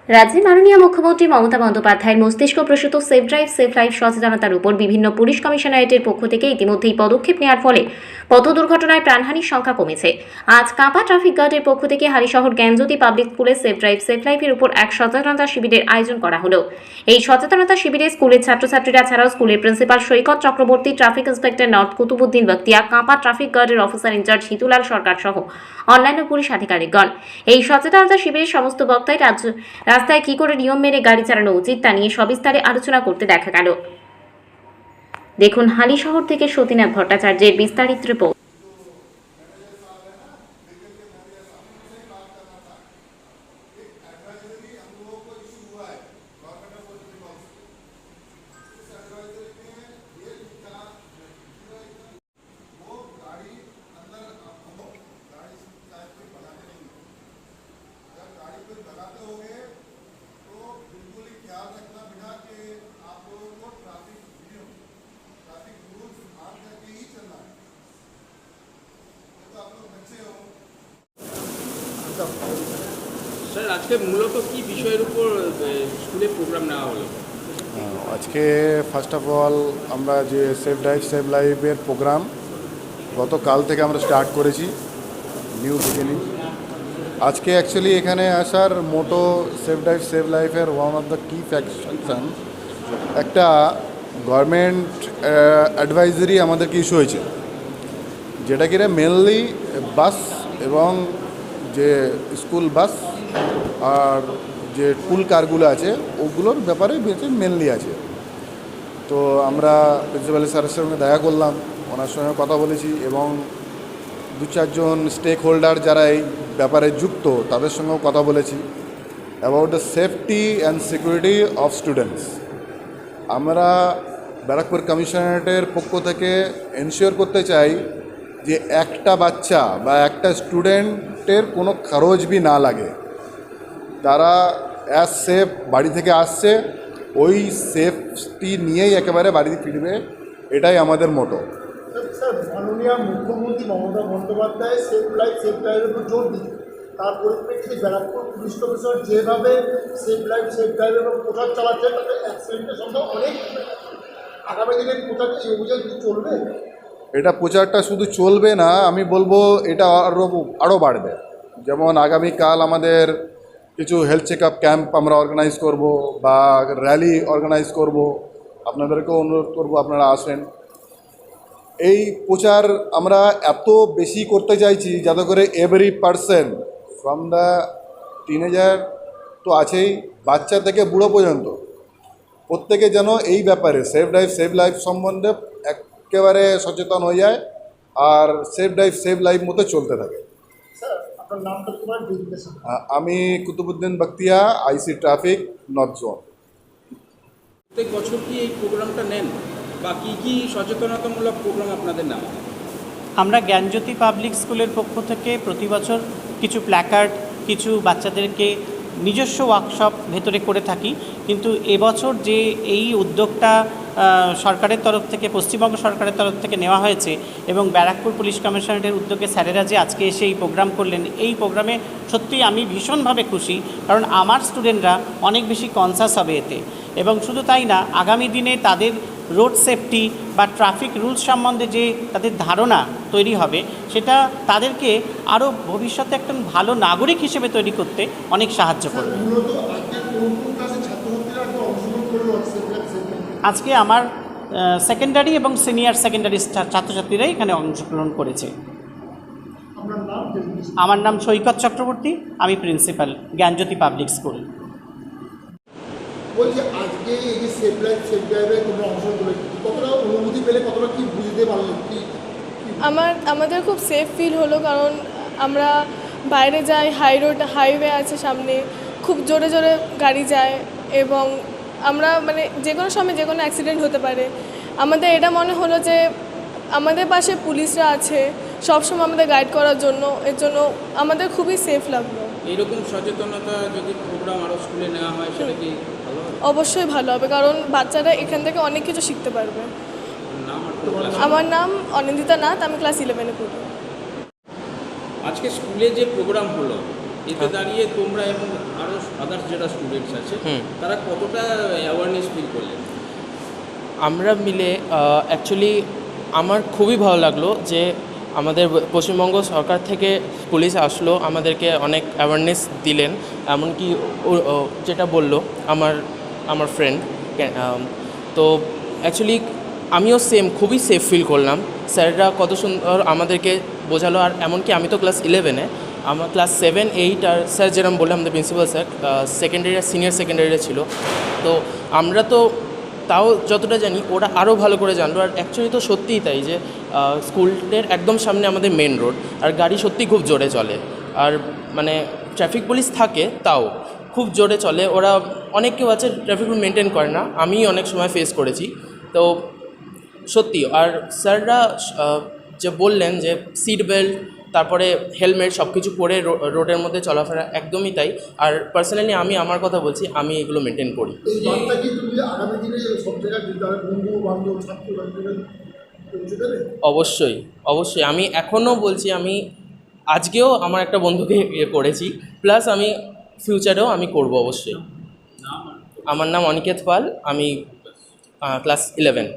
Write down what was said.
রাজ্যের মাননীয় মুখ্যমন্ত্রী মমতা বন্দ্যোপাধ্যায়ের মস্তিষ্ক প্রসূত সেভ ড্রাইভ সেভ লাইফ সচেতনতার উপর বিভিন্ন পুলিশ কমিশনারেটের পক্ষ থেকে ইতিমধ্যেই পদক্ষেপ নেওয়ার ফলে পথ দুর্ঘটনায় প্রাণহানির সংখ্যা কমেছে। আজ কাঁপা ট্রাফিক গার্ডের পক্ষ থেকে হালিশহর জ্ঞানজ্যোতি পাবলিক স্কুলে সেভ ড্রাইভ সেভ লাইফের উপর এক সচেতনতা শিবিরের আয়োজন করা হলো। এই সচেতনতা শিবিরে স্কুলের ছাত্রছাত্রীরা ছাড়াও স্কুলের principal Saikat Chakraborty, traffic inspector north Kutubuddin Bakhtiya, কাঁপা ট্রাফিক গার্ডের অফিসার ইনচার্জ হিতুলাল সরকার সহ অন্যান্য পুলিশ আধিকারিকগণ। এই সচেতনতা শিবিরের সমস্ত বক্তাই রাস্তায় কি করে নিয়ম মেনে গাড়ি চালানো উচিত তা নিয়ে সবিস্তারে আলোচনা করতে দেখা গেল। দেখুন হালিশহর থেকে সতীনাথ ভট্টাচার্যের বিস্তারিত রিপোর্ট। স্যার, আজকে মূলত কি বিষয়ের উপর স্কুলে প্রোগ্রাম নেওয়া হলো? আজকে ফার্স্ট অফ অল আমরা যে সেভ ড্রাইভ সেভ লাইফের প্রোগ্রাম গতকাল থেকে আমরা স্টার্ট করেছি, নিউ বিগিনিং। আজকে অ্যাকচুয়ালি এখানে আসার মোটো সেভ ড্রাইভ সেভ লাইফের ওয়ান অফ দ্য কি ফ্যাকশন একটা গভর্নমেন্ট অ্যাডভাইজারি আমাদেরকে ইস্যু হয়েছে, যেটা কিনা মেনলি বাস এবং যে স্কুল বাস আর যে টুল কারগুলো আছে ওগুলোর ব্যাপারে বেশি মেনলি আছে। তো আমরা প্রিন্সিপাল স্যারের সঙ্গে দেখা করলাম, ওনার সঙ্গে কথা বলেছি এবং দু চারজন স্টেক হোল্ডার যারা এই ব্যাপারে যুক্ত তাদের সঙ্গেও কথা বলেছি about the safety and security of students. আমরা ব্যারাকপুর কমিশনারেটের পক্ষ থেকে এনশিওর করতে চাই যে একটা বাচ্চা বা একটা স্টুডেন্টের কোনো খরচ বি না লাগে, তারা অ্যাজ সেফ বাড়ি থেকে আসছে ওই সেফটি নিয়েই একেবারে বাড়িতে ফিরবে, এটাই আমাদের মোটো। স্যার, মাননীয় মুখ্যমন্ত্রী Mamata Bandyopadhyay safe life safe ড্রাইভের উপর জোর দিন, তার পরিপ্রেক্ষিতে ব্যারাকপুর পুলিশ কমিশনার যেভাবে সেফ লাইফ সেফ ড্রাইভের উপর প্রচার চালাচ্ছে তাতে অ্যাক্সিডেন্টের সংখ্যা অনেক। আগামী দিনে প্রচার এই অভিযান কি চলবে? এটা প্রচারটা শুধু চলবে না, আমি বলবো এটা আরও বাড়বে। যেমন আগামীকাল আমাদের কিছু হেলথ চেক আপ ক্যাম্প আমরা অর্গানাইজ করব বা র্যালি অর্গানাইজ করব, আপনাদেরকেও অনুরোধ করব আপনারা আসেন। এই প্রচার আমরা এত বেশি করতে চাইছি যাতে করে every person from the teenager তো আছেই, বাচ্চা থেকে বুড়ো পর্যন্ত প্রত্যেকে যেন এই ব্যাপারে সেফ ড্রাইভ সেভ লাইফ সম্বন্ধে একেবারে সচেতন হয়ে যায় আর সেফ ড্রাইভ সেভ লাইফ মতো চলতে থাকে। আমি Kutubuddin Bakhtiya, IC traffic, north zone. প্রত্যেক বছর কি এই প্রোগ্রামটা নেন বা কি কি সচেতনতামূলক প্রোগ্রাম আপনাদের নাম? আমরা জ্ঞানজ্যোতি পাবলিক স্কুলের পক্ষ থেকে প্রতি বছর কিছু প্ল্যাকার্ড, কিছু বাচ্চাদেরকে নিজস্ব ওয়ার্কশপ ভেতরে করে থাকি, কিন্তু এবছর যে এই উদ্যোগটা সরকারের তরফ থেকে, পশ্চিমবঙ্গ সরকারের তরফ থেকে নেওয়া হয়েছে এবং ব্যারাকপুর পুলিশ কমিশনারেটের উদ্যোগে স্যারেরা যে আজকে এসে এই প্রোগ্রাম করলেন, এই প্রোগ্রামে সত্যিই আমি ভীষণভাবে খুশি, কারণ আমার স্টুডেন্টরা অনেক বেশি কনসাস হবে এতে। এবং শুধু তাই না, আগামী দিনে তাদের রোড সেফটি বা ট্রাফিক রুলস সম্বন্ধে যে তাদের ধারণা তৈরি হবে, সেটা তাদেরকে আরও ভবিষ্যতে একটা ভালো নাগরিক হিসেবে তৈরি করতে অনেক সাহায্য করবে। আজকে আমার সেকেন্ডারি এবং সিনিয়র সেকেন্ডারি ছাত্রছাত্রীরাই এখানে অংশগ্রহণ করেছে। আমার নাম সৈকত চক্রবর্তী, আমি প্রিন্সিপাল, জ্ঞানজ্যোতি পাবলিক স্কুল। বলছি, আজকে এই যে সেফ লাইফ সেফ ড্রাইভে তোমরা অংশগ্রহণ করে কতটা অনুভূতি পেলে, কতটা কি বুঝতে পারলেন? কি আমাদের খুব সেফ ফিল হলো, কারণ আমরা বাইরে যাই, হাইওয়ে আছে সামনে, খুব জোরে জোরে গাড়ি যায় এবং আমরা মানে যে কোনো সময় যে কোনো অ্যাক্সিডেন্ট হতে পারে। আমাদের এটা মনে হলো যে আমাদের পাশে পুলিশরা আছে সবসময় আমাদের গাইড করার জন্য, এর জন্য আমাদের খুবই সেফ লাগলো। এইরকম সচেতনতা যদি প্রোগ্রাম আরও স্কুলে নেওয়া হয় সেটা কি ভালো হবে? অবশ্যই ভালো হবে, কারণ বাচ্চারা এখান থেকে অনেক কিছু শিখতে পারবে। আমার নাম অনিন্দিতা নাথ, আমি ক্লাস 11-এ পড়ি। আজকে স্কুলে যে প্রোগ্রাম হলো এতে দাঁড়িয়ে তোমরা এবং আরও আদার্স যারা স্টুডেন্টস আছে তারা কতটা অ্যাওয়ারনেস ফিল করলেন? আমরা মিলে অ্যাকচুয়ালি আমার খুবই ভালো লাগলো যে আমাদের পশ্চিমবঙ্গ সরকার থেকে পুলিশ আসলো, আমাদেরকে অনেক অ্যাওয়ারনেস দিলেন। এমনকি যেটা বললো আমার ফ্রেন্ড, তো অ্যাকচুয়ালি আমিও খুবই সেফ ফিল করলাম। স্যাররা কত সুন্দর আমাদেরকে বোঝালো। আর এমনকি আমি তো ক্লাস 11-এ, আমার ক্লাস 7, 8 আর স্যার যেরকম বললাম আমাদের প্রিন্সিপাল স্যার সেকেন্ডারি আর সিনিয়র সেকেন্ডারিতে ছিল। তো আমরা তো তাও যতটা জানি ওরা আরও ভালো করে জানলো। আর অ্যাকচুয়ালি তো সত্যিই তাই যে স্কুলের একদম সামনে আমাদের মেন রোড, আর গাড়ি সত্যিই খুব জোরে চলে। আর মানে ট্রাফিক পুলিশ থাকে তাও খুব জোরে চলে। ওরা অনেক কেউ আছে ট্রাফিক রুল মেনটেন করে না, আমি অনেক সময় ফেস করেছি। তো সত্যি, আর স্যাররা যে বললেন যে সিট বেল্ট, তারপরে হেলমেট সব কিছু পরে রোডের মধ্যে চলাফেরা, একদমই তাই। আর পার্সোনালি আমি আমার কথা বলছি, আমি এগুলো মেনটেন করি। এই বার্তা কি তুমি আগামী দিনে সব জায়গায় বন্ধু বান্ধব ছাত্রছাত্রীদের পৌঁছে দেবে? অবশ্যই অবশ্যই, আমি এখনও বলছি, আমি আজকেও আমার একটা বন্ধুকে করেছি, প্লাস আমি ফিউচারেও আমি করব অবশ্যই। আমার নাম অনিকেত পাল, আমি ক্লাস 11।